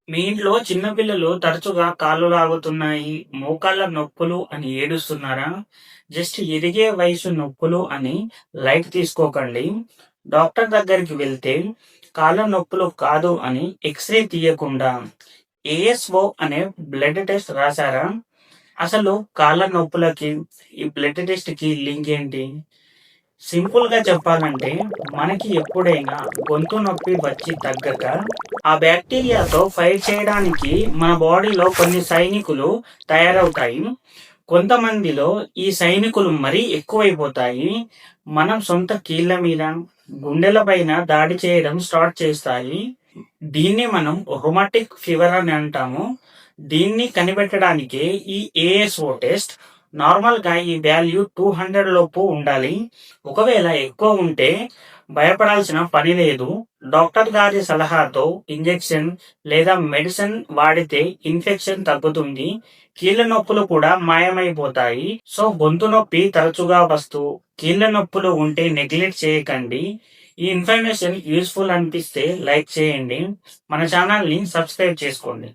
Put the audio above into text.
మీ ఇంట్లో చిన్న పిల్లలు తరచుగా కాళ్ళు లాగుతున్నాయి, మోకాళ్ళ నొప్పులు అని ఏడుస్తున్నారా? జస్ట్ ఎదిగే వయసు నొప్పులు అని లైట్ తీసుకోకండి. డాక్టర్ దగ్గరికి వెళ్తే కాళ్ళ నొప్పులు కాదు అని ఎక్స్‌రే తీయకుండా ఏఎస్ఓ అనే బ్లడ్ టెస్ట్ రాశారా? అసలు కాళ్ళ నొప్పులకి, ఈ బ్లడ్ టెస్ట్‌కి లింక్ ఏంటి? సింపుల్‌గా చెప్పాలంటే, మనకి ఎప్పుడైనా గొంతు నొప్పి వచ్చి తగ్గక, ఆ బ్యాక్టీరియాతో ఫైట్ చేయడానికి మన బాడీలో కొన్ని సైనికులు తయారవుతాయి. కొంతమందిలో ఈ సైనికులు మరీ ఎక్కువైపోతాయి. మనం సొంత కీళ్ళ మీద, గుండెల పైన దాడి చేయడం స్టార్ట్ చేస్తాయి. దీన్ని మనం రొమాటిక్ ఫీవర్ అని అంటాము. దీన్ని కనిపెట్టడానికే ఈ ఏఎస్ఓ టెస్ట్. నార్మల్‌గా ఈ వాల్యూ 200 లోపు ఉండాలి. ఒకవేళ ఎక్కువ ఉంటే భయపడాల్సిన పని లేదు. డాక్టర్ గారి సలహాతో ఇంజెక్షన్ లేదా మెడిసిన్ వాడితే ఇన్ఫెక్షన్ తగ్గుతుంది. కీళ్ళ నొప్పులు కూడా మాయమైపోతాయి. సో గొంతు నొప్పి తరచుగా వస్తూ కీళ్ళ నొప్పులు ఉంటే నెగ్లెక్ట్ చేయకండి. ఈ ఇన్ఫర్మేషన్ యూజ్‌ఫుల్ అనిపిస్తే లైక్ చేయండి. మన ఛానల్‌ని సబ్స్క్రైబ్ చేసుకోండి.